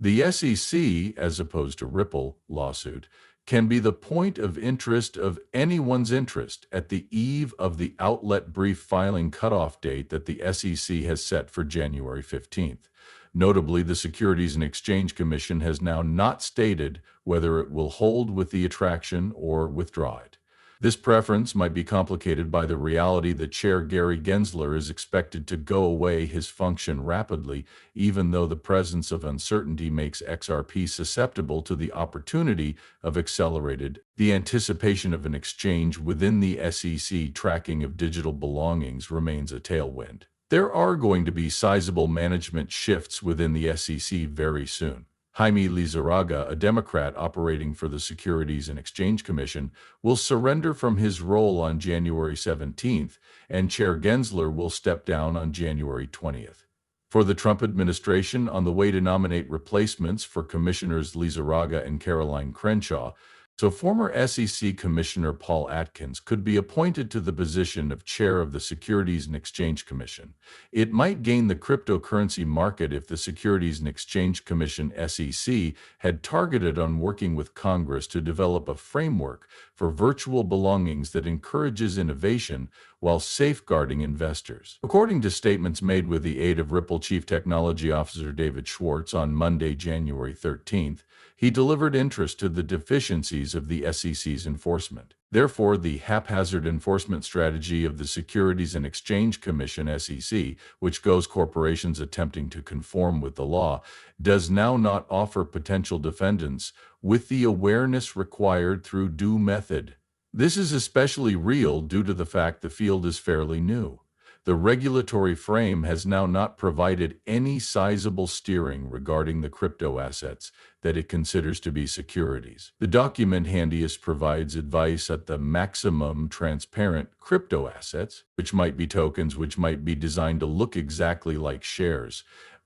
The SEC, as opposed to Ripple lawsuit, can be the point of interest of anyone's interest at the eve of the outlet brief filing cutoff date that the SEC has set for January 15th. Notably, the Securities and Exchange Commission has now not stated whether it will hold with the attraction or withdraw it. This preference might be complicated by the reality that Chair Gary Gensler is expected to go away his function rapidly, even though the presence of uncertainty makes XRP susceptible to the opportunity of accelerated. The anticipation of an exchange within the SEC tracking of digital belongings remains a tailwind. There are going to be sizable management shifts within the SEC very soon. Jaime Lizarraga, a Democrat operating for the Securities and Exchange Commission, will surrender from his role on January 17th, and Chair Gensler will step down on January 20th. For the Trump administration, on the way to nominate replacements for Commissioners Lizarraga and Caroline Crenshaw, so former SEC Commissioner Paul Atkins could be appointed to the position of chair of the Securities and Exchange Commission. It might gain the cryptocurrency market if the Securities and Exchange Commission (SEC) had targeted on working with Congress to develop a framework for virtual belongings that encourages innovation while safeguarding investors. According to statements made with the aid of Ripple Chief Technology Officer David Schwartz on Monday, January 13th, he delivered interest to the deficiencies of the SEC's enforcement. Therefore, the haphazard enforcement strategy of the Securities and Exchange Commission (SEC), which goes corporations attempting to conform with the law, does now not offer potential defendants with the awareness required through due method. This is especially real due to the fact the field is fairly new. The regulatory frame has now not provided any sizable steering regarding the crypto assets that it considers to be securities. The document handiest provides advice at the maximum transparent crypto assets, which might be tokens which might be designed to look exactly like shares.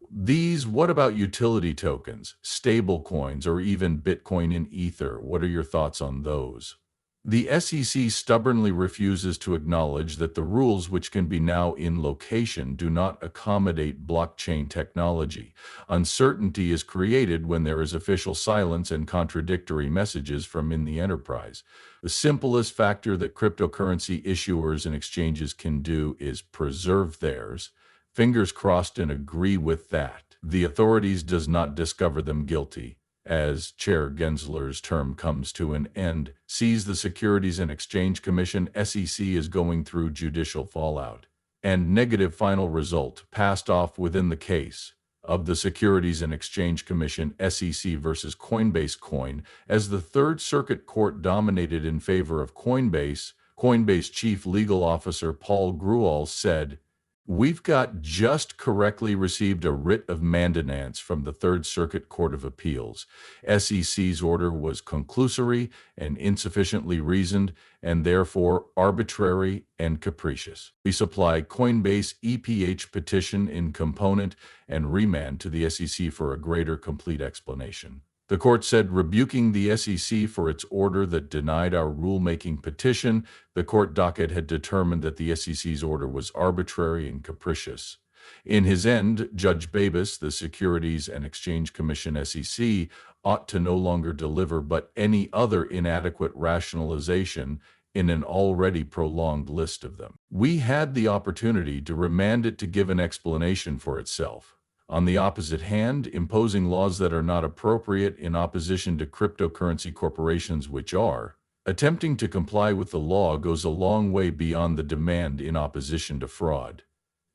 These, what about utility tokens, stable coins, or even Bitcoin and Ether? What are your thoughts on those? The SEC stubbornly refuses to acknowledge that the rules, which can be now in location, do not accommodate blockchain technology. Uncertainty is created when there is official silence and contradictory messages from in the enterprise. The simplest factor that cryptocurrency issuers and exchanges can do is preserve theirs. Fingers crossed and agree with that. The authorities does not discover them guilty. As Chair Gensler's term comes to an end, sees the Securities and Exchange Commission (SEC) is going through judicial fallout. And negative final result passed off within the case of the Securities and Exchange Commission (SEC) versus Coinbase Coin, as the Third Circuit Court dominated in favor of Coinbase. Coinbase Chief Legal Officer Paul Grewal said, "We've just correctly received a writ of mandamus from the Third Circuit Court of Appeals. SEC's order was conclusory and insufficiently reasoned, and therefore arbitrary and capricious. We supply Coinbase EPH petition in component and remand to the SEC for a greater complete explanation." The court said, rebuking the SEC for its order that denied our rulemaking petition. The court docket had determined that the SEC's order was arbitrary and capricious. In his end, Judge Babis, the Securities and Exchange Commission (SEC), ought to no longer deliver but any other inadequate rationalization in an already prolonged list of them. We had the opportunity to remand it to give an explanation for itself. On the opposite hand, imposing laws that are not appropriate in opposition to cryptocurrency corporations which are attempting to comply with the law goes a long way beyond the demand in opposition to fraud.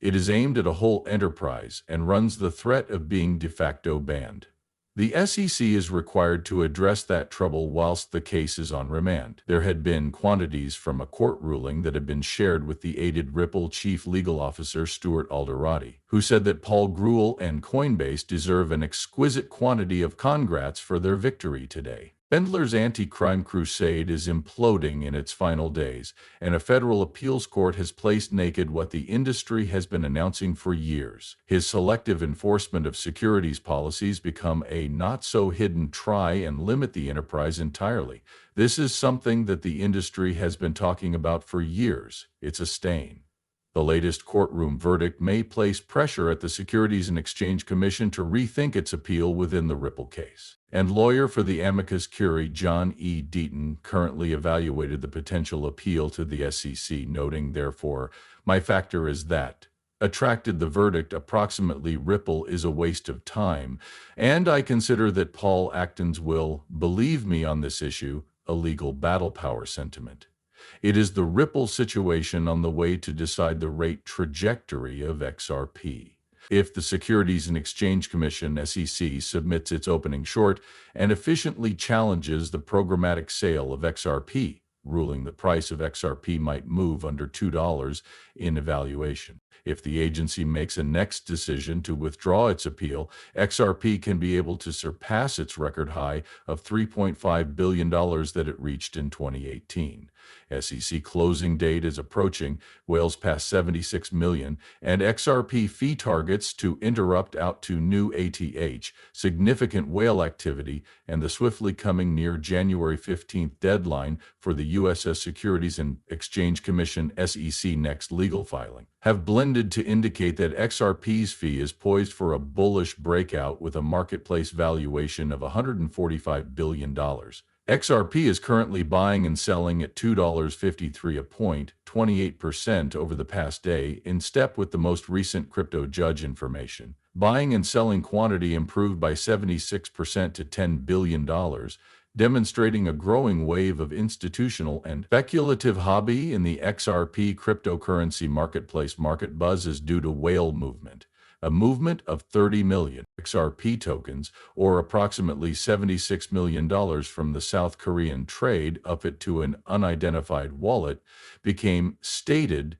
It is aimed at a whole enterprise and runs the threat of being de facto banned. The SEC is required to address that trouble whilst the case is on remand. There had been quantities from a court ruling that had been shared with the aided Ripple Chief Legal Officer Stuart Alderati, who said that Paul Grewal and Coinbase deserve an exquisite quantity of congrats for their victory today. Bendler's anti-crime crusade is imploding in its final days, and a federal appeals court has placed naked what the industry has been announcing for years. His selective enforcement of securities policies become a not-so-hidden try and limit the enterprise entirely. This is something that the industry has been talking about for years. It's a stain. The latest courtroom verdict may place pressure at the Securities and Exchange Commission to rethink its appeal within the Ripple case. And lawyer for the amicus curiae John E. Deaton currently evaluated the potential appeal to the SEC, noting, therefore, my factor is that attracted the verdict approximately Ripple is a waste of time, and I consider that Paul Acton's will believe me on this issue, a legal battle power sentiment. It is the Ripple situation on the way to decide the rate trajectory of XRP. If the Securities and Exchange Commission (SEC) submits its opening short and efficiently challenges the programmatic sale of XRP, ruling the price of XRP might move under $2 in evaluation. If the agency makes a next decision to withdraw its appeal, XRP can be able to surpass its record high of $3.5 billion that it reached in 2018. SEC closing date is approaching, whales past 76 million, and XRP fee targets to interrupt out to new ATH, significant whale activity, and the swiftly coming near January 15th deadline for the U.S. Securities and Exchange Commission (SEC) next legal filing, have blended to indicate that XRP's fee is poised for a bullish breakout with a marketplace valuation of $145 billion. XRP is currently buying and selling at $2.53 a point, 28% over the past day, in step with the most recent crypto judge information. Buying and selling quantity improved by 76% to $10 billion, demonstrating a growing wave of institutional and speculative hobby in the XRP cryptocurrency marketplace. Market buzz is due to whale movement. A movement of 30 million XRP tokens, or approximately $76 million from the South Korean trade up it to an unidentified wallet, became stated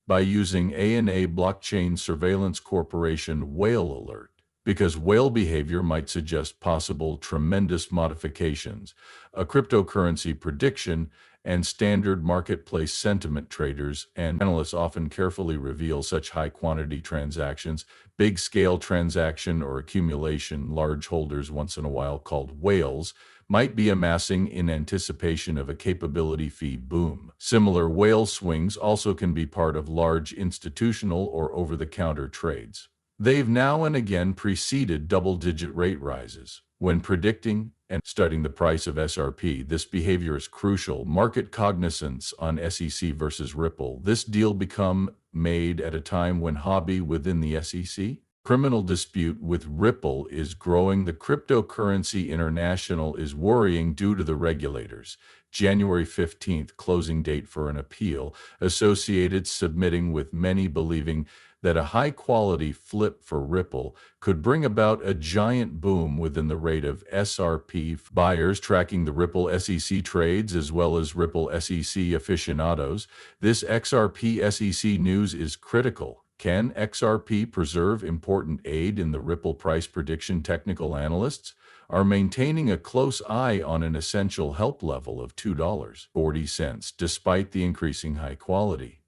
by using ANA Blockchain Surveillance Corporation Whale Alert, because whale behavior might suggest possible tremendous modifications, a cryptocurrency prediction, and standard marketplace sentiment. Traders and analysts often carefully reveal such high-quantity transactions, big-scale transaction or accumulation. Large holders, once in a while called whales, might be amassing in anticipation of a capability fee boom. Similar whale swings also can be part of large institutional or over-the-counter trades. They've now and again preceded double-digit rate rises. When predicting and studying the price of SRP, this behavior is crucial. Market cognizance on SEC versus Ripple. This deal become made at a time when hobby within the SEC. Criminal dispute with Ripple is growing. The Cryptocurrency International is worrying due to the regulators. January 15th closing date for an appeal. Associated submitting, with many believing that a high-quality flip for Ripple could bring about a giant boom within the rate of SRP. Buyers tracking the Ripple SEC trades as well as Ripple SEC aficionados. This XRP SEC news is critical. Can XRP preserve important aid in the Ripple price prediction? Technical analysts are maintaining a close eye on an essential help level of $2.40 despite the increasing high quality.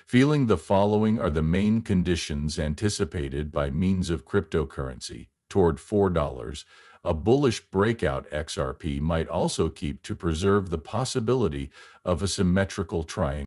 Feeling the following are the main conditions anticipated by means of cryptocurrency toward $4. A bullish breakout XRP might also keep to preserve the possibility of a symmetrical triangle.